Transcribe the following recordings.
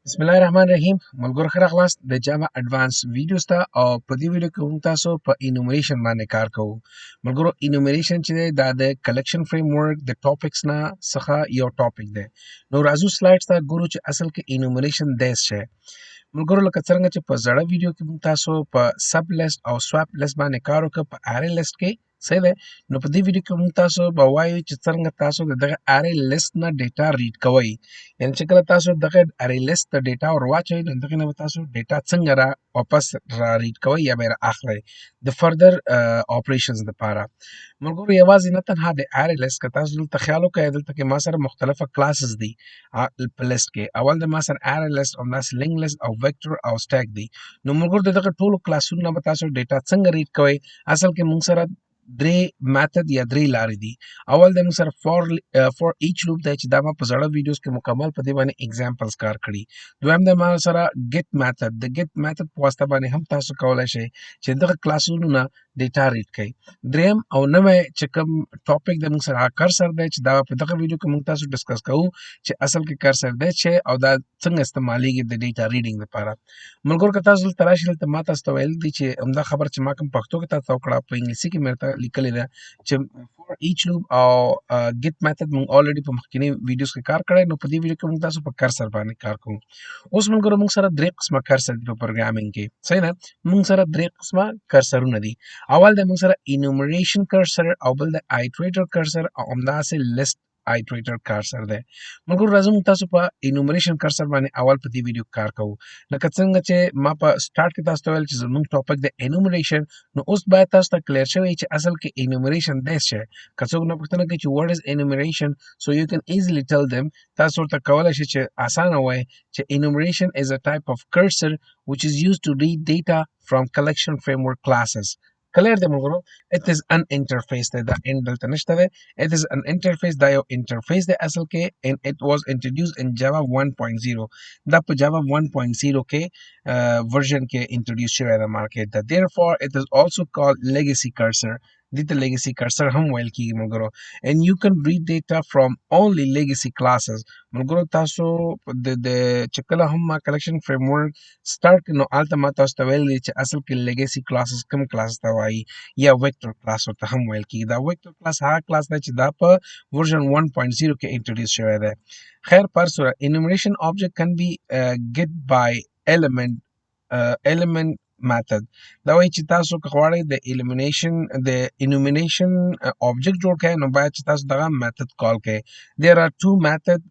بسم الله الرحمن الرحیم ملګرو ښه راغلاست د جاوا اډوانس ویډیوز ته او په دې ویډیو کې موږ تاسو په انومریشن باندې کار کوو ملګرو انومریشن چې دی دا د کلیکشن فریم ورک د ټاپکس نه څخه یو ټاپک دی نو راځو سلایډز ته ګورو چې اصل کې انومریشن دی څه شی ملګرو لکه څرنګه چې په زړه ویډیو کې موږ تاسو په سب لیست او سواپ لیست باندې کار وکړ په ارې لیست کې صحیح ده نو په دې ویډیو کې موږ تاسو به وایو چې څرنګه تاسو دغه ارې لیست نه ډیټا ریډ کوئ یعنی چې کله تاسو دغه ارې لیست ته ډیټا ور واچوئ نو دغه نه به تاسو ډیټا څنګه را واپس را ریډ کوئ یا به را اخلئ د فردر اپریشنز لپاره ملګرو یوازې نه تنها د ارې لیست که تاسو دلته خیال وکړئ دلته کې ما سره مختلفه کلاسز دي په لیست کې اول د ما سره ارې لیست همداسې لینک لیست او ویکټور او سټیک دي نو ملګرو د دغه ټولو کلاسونو نه به تاسو ډیټا څنګه ریډ کوئ اصل کې موږ سره درې میتھډ یا درې لارې دي اول د موږ سره فور ایچ لوپ دی چې دا ما په زړه ویډیوز کې مکمل په دې باندې اگزامپلز کار کړي دویم د ما سره گیت میتھډ د گیت میتھډ په واسطه باندې هم تاسو کولای شئ چې دغه کلاسونو نه ډیټا ریډ کړئ دریم او نوی چې کوم ټاپک د موږ سره کرسر دی چې دا په دغه ویډیو کې موږ تاسو ډسکس کوو چې اصل کې کرسر دی چې او دا څنګه استعمالیږي د ډیټا ریډینګ لپاره ملګرو که تاسو دلته راشئ دلته ما تاسو ته ویل دي چې همدا خبره چې ما کوم پښتو کې تاسو وکړه په انګلیسي کې مې ورته لیکلې ده چې فور ایچ لوپ او گیت میتھډ موږ الریډي په مخکینی ویډیوز کې کار کړی نو په دې ویډیو کې موږ تاسو په کرسر باندې کار کوو اوس ملګرو موږ سره درې قسمه کرسر دي په پروګرامینګ کې صحیح ده موږ سره درې قسمه کرسرونه دي اول د موږ سره انومریشن کرسر او بل د آیټریټر کرسر او همداسې لیست آیټریټر کرسر دی ملګرو راځو موږ تاسو په انومریشن کرسر باندې اول په دې ویډیو کار کوو لکه څنګه چې ما په سٹارټ کې تاسو ته ویل چې زموږ ټاپک د انومریشن نو اوس باید تاسو ته کلیر شوی چې اصل کې انومریشن دی څه که څوک نه پوښتنه کوي چې what is enumeration so you can easily tell them تاسو ورته کولی شئ چې اسانه وایي چې enumeration is a type of cursor which is used to read data from collection framework classes clear دی ملګرو it is an interface دی دا end دلته نشته دی it is an interface دا یو interface دی اصل کې and it was introduced in Java 1.0 دا په Java 1.0 کې version کې introduce شوی دی مارکیټ ته therefore it is also called legacy cursor دې ته legacy cursor هم ویل کېږي ملګرو and you can read data from only legacy classes ملګرو تاسو د چې کله هم ما collection framework start نو هلته ما تاسو ته ویل دي چې اصل کې legacy classes کوم کلاس ته وایي یا vector class ورته هم ویل کېږي دا vector class هغه کلاس دی چې دا په version 1.0 کې introduce شوی دی خیر پر صورت enumeration object can be get by element method دا وایي چې تاسو که غواړئ د enumeration object جوړ کړئ نو باید چې تاسو دغه method call کړئ there are two methods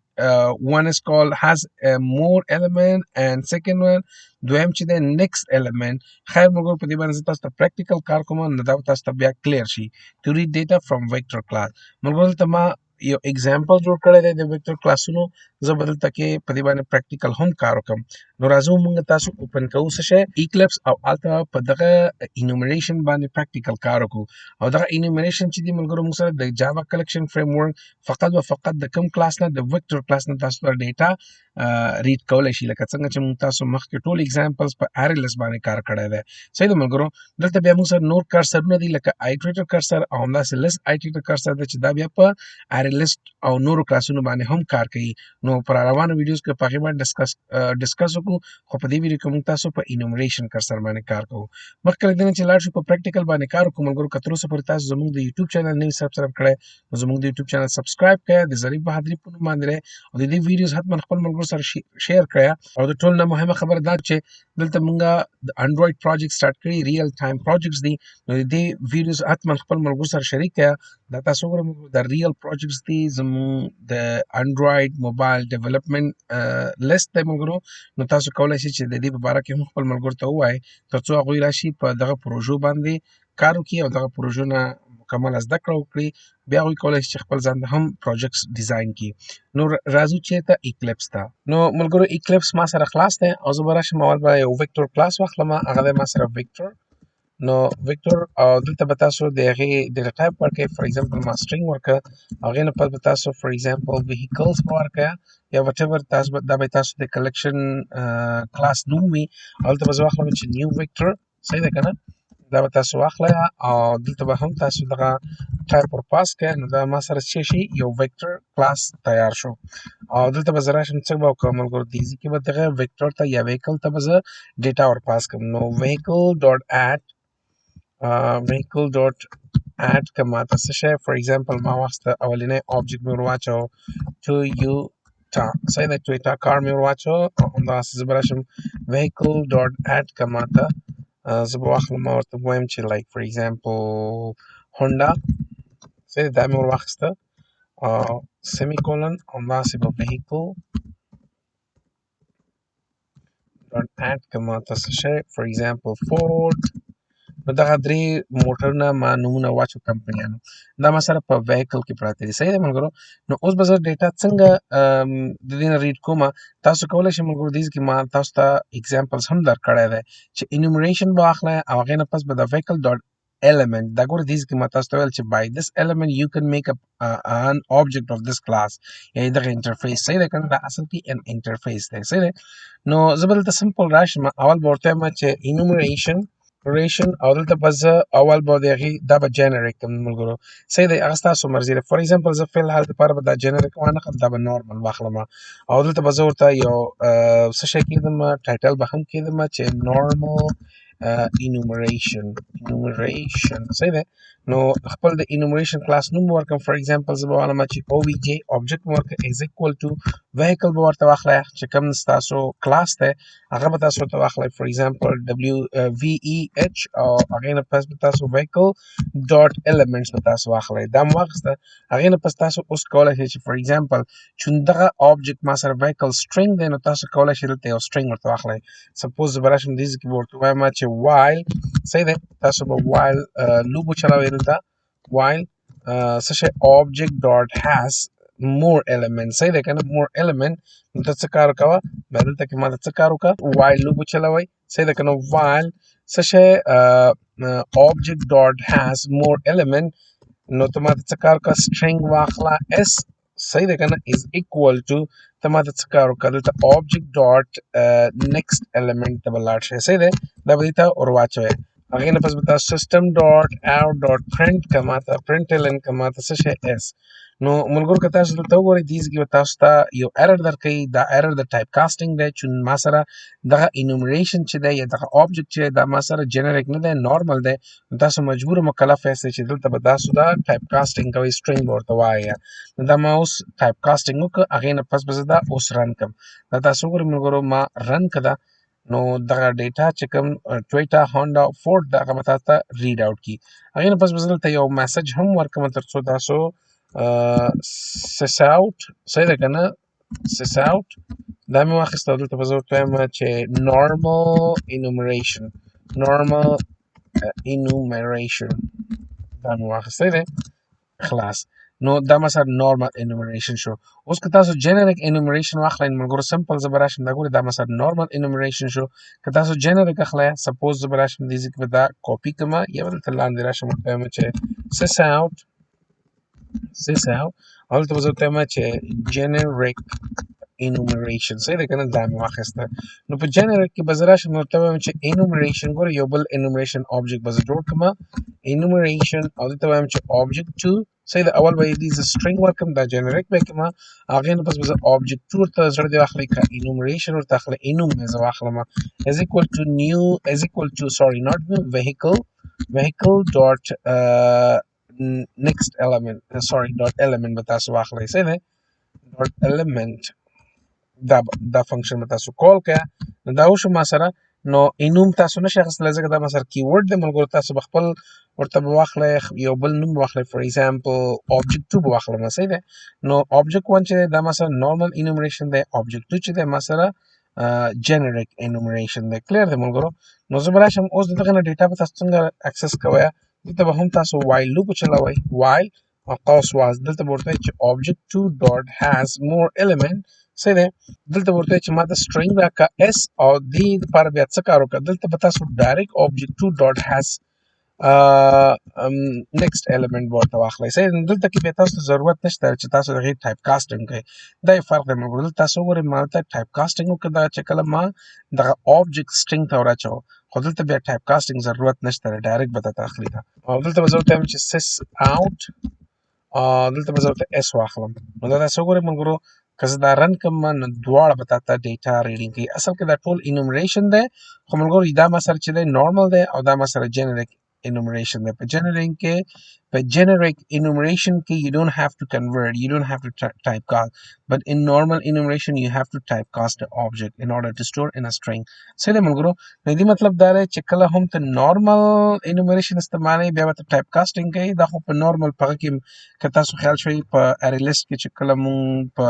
one is called has a more element and second one دویم چې د next element خیر موږ په دې باندې زه تاسو ته practical کار کوم نو دا تاسو ته بیا clear شي to read data from vector class موږ دلته ما یو example جوړ کړی دی د vector کلاسونو زه به دلته کې په دې باندې practical هم کار وکړم نو راځو موږ تاسو اوپن کوو څه شی Eclipse او هلته په دغه enumeration باندې practical کار وکړو او دغه enumeration چې دی ملګرو موږ سره د Java collection framework فقط و فقط د کوم کلاس نه د vector کلاس نه تاسو ته ډیټا ریډ کولی شي لکه څنګه چې موږ تاسو مخکې ټول examples په array list باندې کار کړی دی صحیح ده ملګرو دلته بیا موږ سره نور کرسرونه دي لکه آیټریټر کرسر او همداسې list آیټریټر کرسر دی چې دا بیا په array list او نورو کلاسونو باندې هم کار کوي نو پر روانو ویډیوز کې په هغې باندې ډسکس وکړو خو په دې ویډیو کې موږ تاسو په انومریشن کرسر باندې کار کوو مخکې له دې نه چې لاړ شو په پریکټیکل باندې کار وکړو ملګرو که تر اوسه پورې تاسو زموږ د یوټیوب چینل نه وي سبسکرایب کړی نو زموږ د یوټیوب چینل سبسکرایب کړئ د ظریف بهادري په نوم باندې دی او د دې ویډیوز حتما خپل ملګرو سره شیر کړئ او د ټول نه مهمه خبره دا چې دلته موږ د انډراید پروجیکټ سٹارټ کړی ریل ټایم پروجیکټس دي نو د دې ویډیوز حتما خپل ملګرو سره شریک کړئ دا تاسو وګورئ د ریل پروجیکټس دي زموږ د انډراید موبایل ډیولپمنٹ لیست دی ملګرو نو تاسو کولی شئ چې د دې په باره کې هم خپل ملګرو ته ووایئ تر څو هغوی راشي په دغه پروژو باندې کار وکړي او دغه پروژو نه مکمل زده کړه وکړي بیا هغوی کولی شي چې خپل ځان ته هم پروجیکټس ډیزاین کړي نو راځو چېرته Eclipse ته نو ملګرو Eclipse ما سره خلاص دی او زه به راشم اول به یو ویکټور کلاس واخلم هغه دی ما سره ویکټور نو ویکټور او دلته به تاسو د هغې ډیټا ټایپ ورکړئ فار ایگزامپل ما سټرینګ ورکړه هغې نه پس به تاسو فار ایگزامپل وهیکلز به ورکړه یا وټ ایور تاسو دا به تاسو د کلیکشن کلاس نوم وي هلته به زه واخلم چې نیو ویکټور صحیح ده که نه دا به تاسو واخلئ او دلته به هم تاسو دغه ټایپ ور پاس کړئ نو دا ما سره څه شي یو ویکټر کلاس تیار شو او دلته به زه راشم څه به وکړم ملګرو د ایزي کې به دغه ویکټر ته یا ویکل ته به زه ډیټا ور پاس کړم نو vehicle dot add vehicle dot add که ماته څه شی فور ایگزامپل ما واخیسته اولنی آبجکټ مې ور واچوه Toyota صحیح ده ټویوټا کار مې ور واچوه او همدغسې زه به راشم vehicle dot add که ماته زه به واخلم ما ورته ووایم چې لایک فور ایگزامپل هونډا صحیح ده دا مې ور واخیسته سیمی کولن همدغسې به vehicle dot add که ماته څه شی فور ایگزامپل فورد نو دغه درې موټرونه ما نومونه واچو کمپنیانو دا ما سره په ویکل کې پراته دي صحیح ده ملګرو نو اوس به زه ډیټا څنګه د دې نه ریډ کوم تاسو کولی شئ ملګرو دې کې ما تاسو ته اگزامپلز هم درکړی دی چې انومریشن به واخلئ او هغې نه پس به د ویکل ډاټ element دا ګوره دې کې ما تاسو ته ویل چې by this element you can make an object of this class یعنې دغه انټرفیس صحیح ده که نه دا اصل کې ان انټرفیس دی صحیح ده نو زه به دلته سمپل راشم اول به ورته وایم چې انومریشن او دلته به زه اول به د هغې دا به جنریک کړم ملګرو صحیح دی هغه ستاسو مرضي ده فور ایگزامپل زه فی الحال دپاره به دا جنریک وانخلم دا به نارمل واخلم او دلته به زه ورته یو څه شی کېږدم ټایټل به هم کېږدم چې نارمل enumeration صحیح ده نو خپل د enumeration کلاس نوم به ورکړم فور ایگزامپل زه به وایم چې obj object به ورکړم is equal to vehicle به ورته واخلئ چې کوم ستاسو کلاس دی هغه به تاسو ورته واخلئ فور ایگزامپل veh او هغې نه پس به تاسو vehicle dot elements به تاسو واخلئ دا مو واخیسته هغې نه پس تاسو اوس کولی شئ چې فور ایگزامپل چون دغه object ما سره vehicle string دی نو تاسو کولی شئ دلته یو string ورته واخلئ سپوز زه به راشم دې ځای کې به ورته ووایم چې while صحیح دی تاسو به while لوپ وچلوئ دلته while څه شی object dot has more elements صحیح دی که نه more element نو ته څه کار وکوه بیا دلته کې ما ته څه کار وکړه while لوپ وچلوئ صحیح دی که نه while څه شی object dot has more element نو ته ما ته څه کار وکړه string واخله s صحیح دی که نه is equal to ته ما ته څه کار وکړه دلته object dot next element ته به لاړ شئ صحیح دی دا به دې ته ور واچوئ هغې نه پس به تاسو system dot out dot print که ما ته println که ما ته څه شی s نو ملګرو که تاسو دلته وګورئ دې کې به تاسو ته یو ایرر درکوي دا ایرر د ټایپ کاسټینګ دی چون ما سره دغه انومریشن چې دی یا دغه آبجکټ چې دی دا ما سره جنریک نه دی نارمل دی نو تاسو مجبور مکلف یاستئ چې دلته به تاسو دا ټایپ کاسټینګ کوئ سټرینګ به ورته وایه نو دا ما اوس ټایپ کاسټینګ وکړه هغې نه پس به زه دا اوس رن کړم دا تاسو وګورئ ملګرو ما رن کړه نو دغه ډیټا چې کوم ټویټا هونډا فورډ دغه به تاسو ته ریډ آوټ کړي هغې نه پس به زه دلته یو میسج هم ورکړم تر څو تاسو سس اوټ صحیح ده که نه سس اوټ دا مې واخیسته او دلته به زه ورته وایم چې نارمل انومریشن دا مې واخیستی دی خلاص نو دا ما سره نارمل انومریشن شو اوس که تاسو جنریک انومریشن واخلئ ملګرو سمپل زه به راشم دا ګورئ دا ما سره نارمل انومریشن شو که تاسو جنریک اخلئ سپوز زه به راشم دې ځای کې به دا کاپي کړم یا به دلته لاندې راشم ورته وایم چې سس اوټ او دلته به زه ورته وایم چې جنریک انومریشن صحیح ده که نه دا مې واخیسته نو په جنریک کې به زه راشم ورته وایم چې انومریشن ګوره یو بل انومریشن آبجکټ به زه جوړ کړم انومریشن او دلته وایم چې آبجکټ ټو صحیح ده اول به یې دې زه سټرینګ ورکړم دا جنریک به یې کړم هغې نه پس به زه آبجکټ ټو ورته زړه دې واخلئ که انومریشن ورته اخلئ انوم مې زه واخلم از equal to sorry not new vehicle dot next element dot element به تاسو واخلئ صحیح ده dot element دا فنکشن به تاسو کال کړه نو دا وشو ما سره نو انوم تاسو نشئ اخیستلی ځکه دا ما سره کیورډ دی ملګرو تاسو به خپل ورته به واخلئ یو بل نوم به واخلئ فور ایگزامپل آبجکټ ټو به واخلم صحیح دی نو آبجکټ ون چې دی دا ما سره نارمل انومریشن دی آبجکټ ټو چې دی ما سره جنریک انومریشن دی کلیر دی ملګرو نو زه به راشم اوس د دغه نه ډیټا به تاسو څنګه اکسس کوئ دلته به هم تاسو وایل لوپ وچلوئ وایل او قوس واز دلته به ورته وایي چې آبجکټ ټو ډاټ هاز مور element صحیح دی دلته به ورته وایي چې ما ته سټرینګ راکړه اس او دې دپاره بیا څه کار وکړه دلته به تاسو ډایرکټ آبجکټ ټو ډاټ هاز نیکسټ ایلیمنٹ به ورته واخلئ. صحیح. دلته کې بیا تاسو ته ضرورت نشته چې تاسو د هغې ټایپ کاسټینګ کوئ. دا یې فرق دی ملګرو. دلته تاسو وګورئ ما دلته ټایپ کاسټینګ وکړه دغه چې کله ما دغه آبجیکټ سټرینګ ته وراچوه، خو دلته بیا ټایپ کاسټینګ ضرورت نشته دی، ډایرکټ به درته اخلي دا. او دلته به زه ورته وایم چې سس آوټ، دلته به زه ورته اس واخلم. نو دا تاسو وګورئ ملګرو، که زه دا رن کړم نو دواړه به تاته ډیټا ریډینګ کوي. اصل کې دا ټول انومریشن دی، خو ملګرو دا ما سره چې دی نارمل دی او دا ما سره جنریک انومریشن دی. په جنریک انومریشن کې you don't have to convert, you don't have to type cast, but in normal enumeration you have to type cast the object in order to store in a string. صحیح دی ملګرو. نو دې مطلب دا دی چې کله هم ته نارمل انومریشن استعمالوي بیا به ته ټایپ کاسټینګ کوي. دا خو په نارمل په هغه کې که تاسو خیال شوي په ارې لیست کې چې کله مونږ په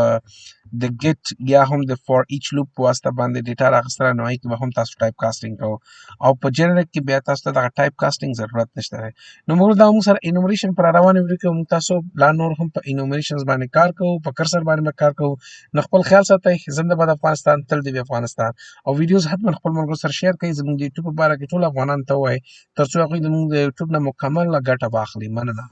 د ګیټ یا هم د فور ایچ لوپ په واسطه باندې ډیټا راخیستله نو هغې کې به هم تاسو ټایپ کاسټینګ کوو، او په جنریک کې بیا تاسو ته دغه ټایپ کاسټینګ ضرورت نشته دی. نو ملګرو دا موږ سره انومریشن پر روانه ویډیو کې موږ تاسو لا نور هم په انومریشنز باندې کار کوو، په کرسر باندې به کار کوو. نو خپل خیال ساتئ. زنده باد افغانستان، تل دې وي افغانستان. او ویډیوز حتما خپل ملګرو سره شیر کړئ. زموږ د یوټیوب په باره کې ټول افغانانو ته ووایئ تر څو هغوی زموږ د یوټیوب نه مکمله ګټه واخلي. مننه.